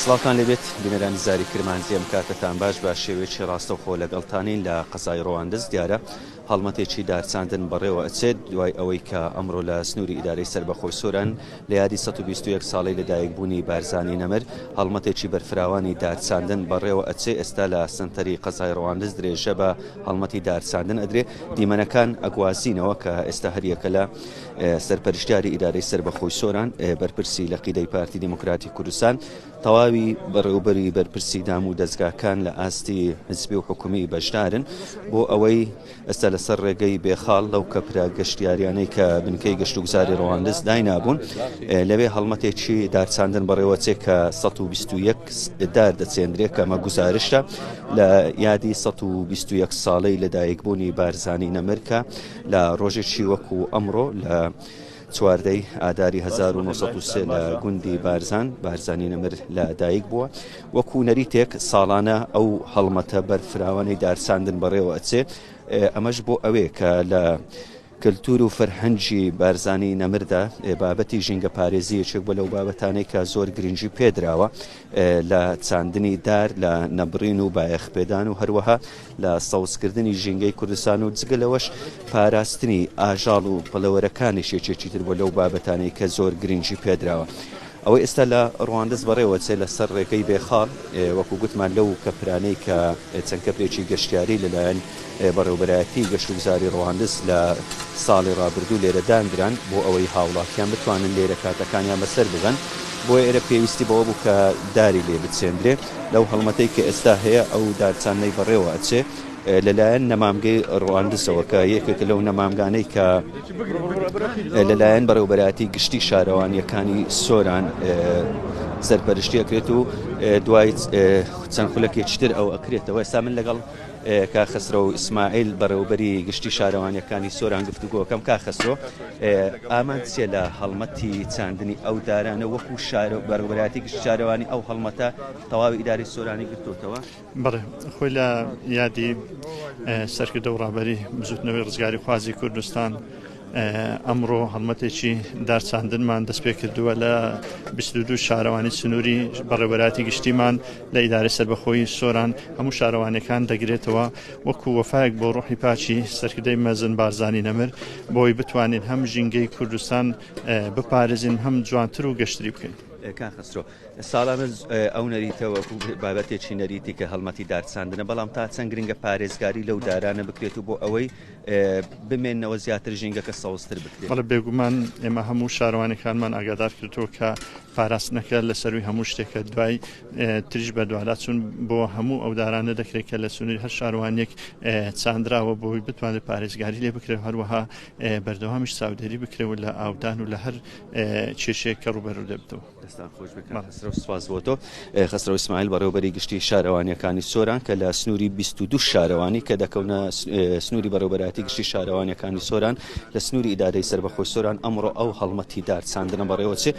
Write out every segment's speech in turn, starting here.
سڵاوتان لەبێت بینەرانی زاری کرمانزیەم کاتتان باش بە شێوەیەکی ڕاستەوخۆ لەگەڵتانین لە قەزای ڕەواندز دیارە هەڵمەتێکی دارچاندن بەڕێوە ئەچێت دوای ئەوەی کە ئەمڕۆ لە سنووری ئیدارەی سەربەخۆی سۆران لە یادی 121 ساڵەی لەدایکبوونی بارزانی نەمر هەڵمەتێکی بەرفراوانی دارچاندن بەڕێوە ئەچێ ئێستا لە سنتەری قەزای ڕەواندز درێژە بە هەڵمەتی دارچاندن ئەدرێ دیمەنەکان ئەگوازینەوە کە ئێستا هەریەکە لە سەرپەرشتیاری ئیدارەی سەربەخۆی سۆران بەرپرسی لە قیدەی پارتی دیموکراتی کوردستان تەواوی بەڕێوەبەری بەرپرسی دام و دەستگاکان لە ئاستی حزبی و حکومی بەشدارن بۆ ئەوەی ئێستا لەسەر ڕێگەی بێخاڵ لەو کەپرا گەشتیاریانەی کە بنکەی گەشت و گوزاری ڕەواندز داینابوون لەوێ هەڵمەتێکی دارچاندن بەڕێوەچێک کە 121 دار دەچێندرێت کە ئەمە گوزارشتە لە یادی 121 ساڵەی لەدایکبوونی بارزانی نەمرکە لە ڕۆژێکی وەکو ئەمڕۆ لە چواردەی ئاداری 1930 لە گوندی بارزانی نەمر لە دایک بووە وەکو نەریتێک ساڵانە ئەو هەڵمەتە بەرفراوانەی دارچاندن بەڕێوە ئەچێ ئەمەش بۆ ئەوێ کە لە کللتور و فەرهەنگی بارزانی نەمردا بابەتی ژینگە پارێزیەکێک بە لەو بابەتانەی کە زۆر گرنگی پێدراوە لە چاندنی دار لە نەبڕین و بایەخپێدان و هەروەها لە سەوزکردنی ژینگەی کوردستان و جگەلەوەش پاراستنی ئاژاڵ و پەلەوەرەکانی شێچێکی تر بۆ لەو بابەتانەی کە زۆر گرنگی پێدراوە. ئەوەی ئێستا لە ڕەواندز بەڕێوەچێ لەسەر ڕێگەی بێخاڵ وەکو گوتمان لەو کەپرانەی کە چەند کەپرێکی گەشتیاری لەلایەن بەڕێوەبەرایەتی گەشت و گوزاری ڕەواندز لە ساڵی ڕابردوو لێرە دانران بۆ ئەوەی هاوڵاتیان بتوانن لێرە کاتەکانیان بەسەر بگەن بۆ ئێرە پێویستی بەوە بوو کە داری لێ بچێندرێ لەو هەڵمەتەی کە ئێستا هەیە ئەو دارچانەی بەڕێوە ئەچێ لەلایەن نەمامگەی ڕەواندزەوە کە یەکێک لەو نەمامگانەی کە لەلایەن بەڕێوەبەرایەتی گشتی شارەوانیەکانی سۆران سەرپەرشتی ئەکرێت و دوای چەند خولەکێکی تر ئەو ئەکرێتەوە. ئێستا من لەگەڵ کاخەسرە و ئیسماعیل بەڕێوەبەری گشتی شارەوانیەکانی سۆران گفتوگۆکەم. کاخەسرۆ ئامان چیە لە هەڵمەتی چاندنی ئەو دارانە وەکو بەڕێوەبەرایەتی گشتی شارەوانی ئەو هەڵمەتە تەواوی ئیدارەی سۆرانی گرتوتەوە؟ بەڵێ خۆی لە یادی سەرکردە و ڕابەری بزوتنەوەی ڕزگاری خوازی کوردستان ئەمڕۆ هەڵمەتێکی دارچاندنمان دەست پێ کردووە لە 22 شارەوانی سنووری بەڕێوەبەرایەتی گشتیمان لە ئیدارەی سەربەخۆی سۆران هەموو شارەوانەکان دەگرێتەوە وەکو وەفایەک بۆ ڕۆحی پاچی سەرکردەی مەزن بارزانی نەمر بۆی بتوانین هەم ژینگەی کوردستان بپارێزین هەم جوانتر و گەشتری بکەین. کاخەسرۆ ساڵانە ئەو نەریتەوە بابەتێکی نەریتی کە هەڵمەتی دارچاندنە بەڵام تا چەند گرنگە پارێزگاری لەو دارانە بکرێت و بۆ ئەوەی بمێنەوە زیاتر ژینگەکە سەوزتر بکرێت. بەڵێ بێگومان ئێمە هەموو شارەوانەکانمان ئاگادار کردووە کە پاراستنەکە لەسەروی هەموو شتێکە دوای تریش بە دوالات چون بۆ هەموو ئەو دارانە دەکرێت کە لە سنووری هەر شارەوانێک چاندراوە بۆی بتوانێت پارێزگاری لێ بکرێت هەروەها بەردەوامیش چاودێری بکرێت لە ئاودان و لە هەر کێشەیەک کە ڕوبەڕوو دەبێتەوە. سپاس بۆ تۆ خەسرە و ئیسماعیل بەڕێوەبەری گشتی شارەوانیەکانی سۆران کە لە سنووری 22 شارەوانی کە دەکەونە سنووری بەڕێوەبەرایەتی گشتی شارەوانیەکانی سۆران لە سنووری ئیدارەی سەربەخۆی سۆران ئەمڕۆ ئەو هەڵمەتی دارچاندنە بەڕێوەچێ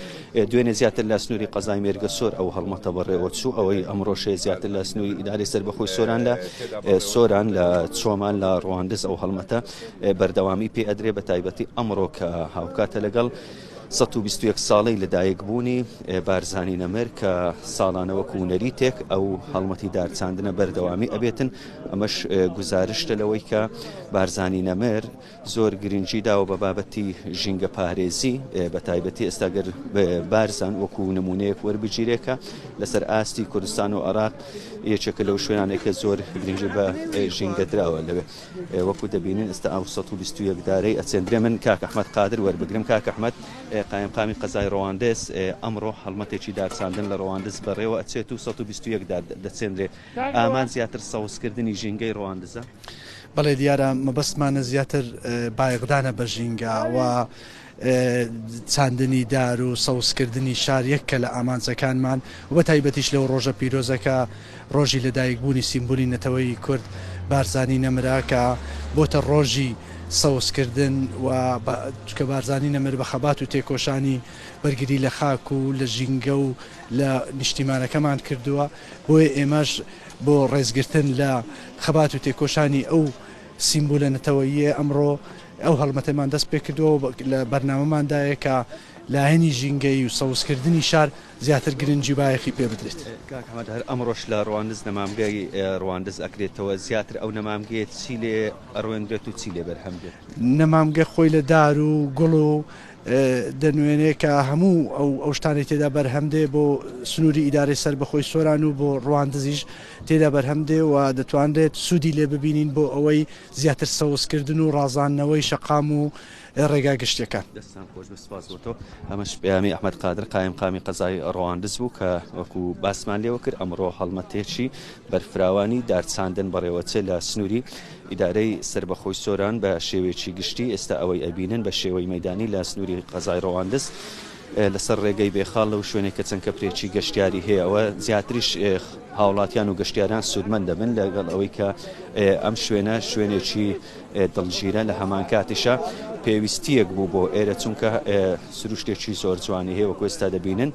دوێنێ زیاتر لە سنووری قەزای مێرگە سۆر ئەو هەڵمەتە بەڕێوەچوو ئەوەی ئەمڕۆشێ زیاتر لە سنووری ئیدارەی سەربەخۆی سۆران لە چۆمان لە ڕەواندز ئەو هەڵمەتە بەردەوامی پێ ئەدرێ بە تایبەتی ئەمڕۆ کە هاوکاتە لەگەڵ 121 ساڵەی لەدایکبوونی بارزانی نەمر کە ساڵانە وەکو نەریتێک ئەو هەڵمەتی دارچاندنە بەردەوامی ئەبێتن. ئەمەش گوزارشتە لەوەی کە بارزانی نەمر زۆر گرنگی داوە بە بابەتی ژینگە پارێزی بە تایبەتی ئێستاگەر بارزان وەکو نمونەیەک وەربگیرێکە لەسەر ئاستی کوردستان و عێراق یەکێکە لەو شوێنانێکە زۆر گرنگی بە ژینگە دراوە لەوێ وەکو دەبینن ئێستا ئەو 121 دارەی ئەچێندرێ. من کاک ئەحمەد قادر وەربگرم. کاک ئەحمەد قایمقامی قەزای ڕەواندز ئەمڕۆ هەڵمەتێکی دارچاندن لە ڕەواندز بەڕێوە ئەچێت و 121 دار دەچێندرێ. ئامان زیاتر سەوزکردنی ژینگەی ڕەواندزە؟ بەڵێ دیارە مەبەستمانە زیاتر بایەقدانە بە ژینگە و چاندنی دار و سەوزکردنی شار یەککە لە ئامانجەکانمان و بە تایبەتیش لەو ڕۆژە پیرۆزەکە ڕۆژی لەدایکبوونی سیمبولی نەتەوەی کورد بارزانی نەمرا کە بۆتە ڕۆژی سەوزکردن و کە بارزانی نەمر بە خەبات و تێکۆشانی بەرگری لە خاک و لە ژینگە و لە نیشتیمانەکەمان کردووە بۆیە ئێمەش بۆ ڕێزگرتن لە خەبات و تێکۆشانی ئەو سیمبولە نەتەوەییە ئەمڕۆ ئەو هەڵمەتەمان دەست پێ کردووە لە بەرنامەماندایە کە لاهێنی ژینگەی و سەوزکردنی شار زیاتر گرنگی بایەخی پێ بدرێت. کاکەمەد هەر ئەمڕۆژ لە ڕەواندز نەمامگەی ڕەواندز ئەکرێتەوە زیاتر ئەو نەمامگەیە چی لێ ئەڕوێنرێت و چی لێ بەرهەم بێت؟ نەمامگە خۆی لە دار و گوڵ و دەنوێنێ کە هەموو ئەو شتانی تێدا بەرهەم دێ بۆ سنووری ئیدارەی سەربەخۆی سۆران و بۆ ڕەواندزیش تێدا بەرهەم دێ و دەتوانرێت سوودی لێ ببینین بۆ ئەوەی زیاتر سەوزکردن و ڕازاندنەوەی شەقام و ڕێگا گشتەکان. دەستان خۆش بەسپاس بۆ تۆ. ئەمەش پەیامی ئەحمەد قادر قایمقامی قەزای ڕەواندز بوو کە وەکو باسمان لێوە کرد ئەمڕۆ هەڵمەتێکی بەرفراوانی دارچاندن بەڕێوەچێ لە سنووری ئیدارەی سەربەخۆی سۆران بە شێوەیەکی گشتی ئێستا ئەوەی ئەبینن بە شێوەی مەیدانی لە سنووری قەزای ڕەواندز لەسەر ڕێگەی بێخاڵ لەو شوێنێک کە چەند کەپرێکی گەشتیاری هەیە ئەوە زیاتریش هاوڵاتیان و گەشتیاران سوودمەند دەبن لەگەڵ ئەوەی کە ئەم شوێنە شوێنێکی دڵگیرە لە هەمان کاتیشە پێویستیەک بوو بۆ ئێرە چونکە سروشتێکی زۆر جوانی هەیە وەکو ئێستا دەبینن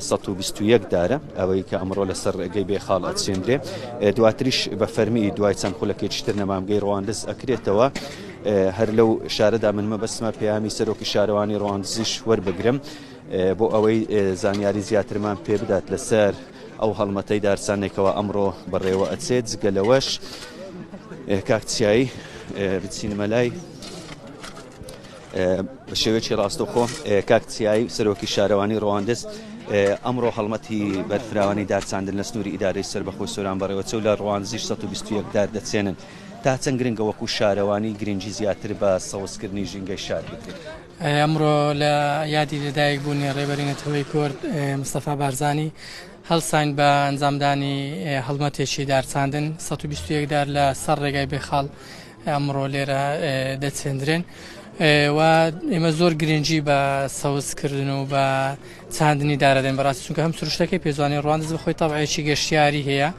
121 دارە ئەوەی کە ئەمڕۆ لەسەر ڕێگەی بێخاڵ ئەچێندرێ دواتریش بە فەرمی دوای چەند خولەکێکی تر نەمامگەی ڕەواندز ئەکرێتەوە هەر لەو شارەدا من مەبەستمە پەیامی سەرۆکی شارەوانی ڕەواندزیش وەربگرم بۆ ئەوەی زانیاری زیاترمان پێ بدات لەسەر ئەو هەڵمەتەی دارچانێکەوە ئەمڕۆ بەڕێوە ئەچێت جگەلەوەش کاکچایی بچینمە لای بە شێوەیەکی ڕاستەوخۆ کاکچایی سەرۆکی شارەوانی ڕەواندز ئەمڕۆ هەڵمەتی بەرفراوانی دارچاندن لە سنووری ئیدارەی سەربەخۆی سۆران بەڕێوەچێ و لە ڕەواندزیش 121 دار دەچێنن تا چەند گرنگە وەکو شارەوانی گرنگی زیاتر بە سەوزکردنی ژینگەی شار بکرێت؟ ئەمڕۆ لە یادی لەدایک بوونی ڕێبەرینەتەوەی کورد مستەفا بارزانی هەڵساین بە ئەنجامدانی هەڵمەتێکی دارچاندن 121 دار لە سەر ڕێگای بێخاڵ ئەمڕۆ لێرە دەچێندرێن و ئێمە زۆر گرنگی بە سەوزکردن و بە چاندنی دارەدەین بەڕاستی چونکە هەم سروشتەکەی پێزوانی ڕەواندز بەخۆی تەبعێکی گەشتیاری هەیە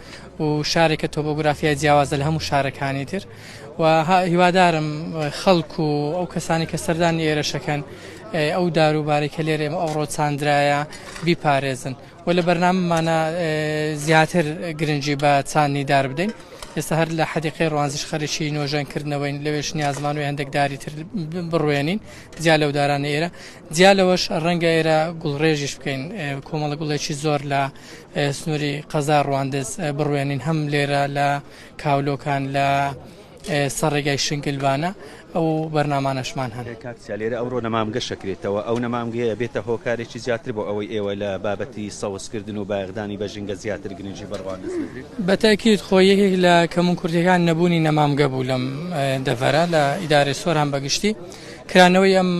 و شارێکە تۆپۆگرافیای جیاوازە لە هەموو شارەکانی تر و هیوادارم خەڵک و ئەو کەسانی کە سەردانی ئێرەشەکەن ئەو داروبارێک کە لێرە ئێمە ئەوڕۆ چاندرایە بیپارێزن و لە بەرنامەمانە زیاتر گرنگی بە چاندنی دار بدەین. ئێستا هەر لە حەدیقەی ڕەوانزیش خەریکی نۆژەنکردنەوەی لەوێش نیازمان و هەندێک داری تر بڕوێنین جیا لەو دارانە ئێرە جیا لەوەش ڕەنگە ئێرە گوڵڕێژیش بکەین کۆمەڵە گوڵێکی زۆر لە سنووری قەزای ڕەواندز بڕوێنین هەم لێرە لە کاولۆکان لە سەرڕێگای شنگلوانە ئەو بەرنامانەشمان هەن. کاکچیا لێرە ئەوڕۆ نەمامگە شەکرێتەوە ئەو نەمامگەیە بێتە هۆکارێکی زیاتر بۆ ئەوەی ئێوە لە بابەتی سەوزکردن و باغدانی بە ژینگە زیاتر گرنگی بەڕەواندز بدرێت؟ بەتاکید خۆی یەکێک لە کەمون کوردیەکان نەبوونی نەمامگە بوو لەم دەڤەرە لە ئیدارەی سۆران بەگشتی کرانەوەی ئەم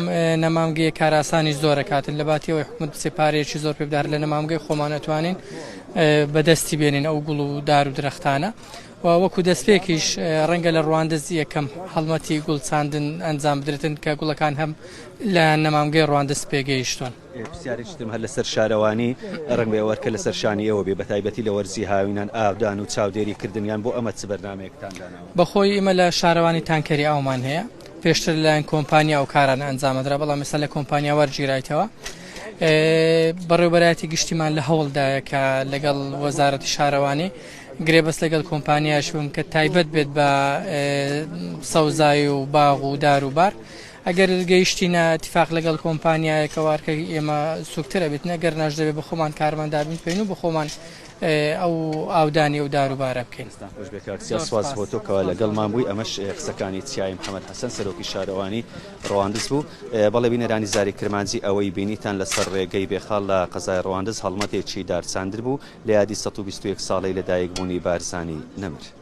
نەمامگەیە کاراسانی زۆرە کاتن لە باتیەوەی حکومەت سێپارەیەکی زۆر پێ بدار لە نەمامگەی خۆمان ئەتوانین بەدەستی بێنین ئەو گوڵ و دار و درەختانە و وەکو دەستپێکیش ڕەنگە لە ڕەواندز یەکەم هەڵمەتی گوڵچاندن ئەنجام بدرێتن کە گوڵەکان هەم لە نەمامگەی ڕەواندز پێگەیشتون. پرسیارێکترم هەر لەسەر شارەوانی ڕەنگ بێوەرکە لەسەر شانی ئەوە بێ بەتایبەتی لە وەرزی هاوینان ئاودان و چاودێریکردنیان بۆ ئەمە چ بەرنامەیەکتان داناوە؟ بەخۆی ئێمە لە شارەوانی تانکەری ئاومان هەیە پێشتر لەلایەن کۆمپانیا و کارانە ئەنجامەدرا بەڵام ئێستا لە کۆمپانیا وەرگیرایتەوە بەڕێوەبەرایەتی گشتیمان لە هەوڵدایە کە لەگەڵ وەزارەتی شارەوانی گرێبەست لەگەڵ کۆمپانیاش بووم کە تایبەت بێت بە سەوزای و باغ و داروبار ئەگەر گەیشتینە اتفاق لەگەڵ کۆمپانیایەکە وارکە ئێمە سوکترە بێت نەگەر ناش دەبێت بە خۆمان کارمەندابین پێین و بە خۆمان ئەو ئاودانی و داروبارە بکەین. خۆش بێکارسیا سواز بۆ تۆکەوە لەگەڵمان بووی ئەمەش قسەکانی چیای محەممەد حەسەن سەرۆکی شارەوانی ڕەواندز بوو بەڵێ بینەرانی زاری کرمانجی ئەوەی بینیتان لەسەر ڕێگەی بێخاڵ لە قەزای ڕەواندز هەڵمەتێکی دارچاندر بوو لە یادی 121 ساڵەی لەدایکبوونی بارزانی نەمر.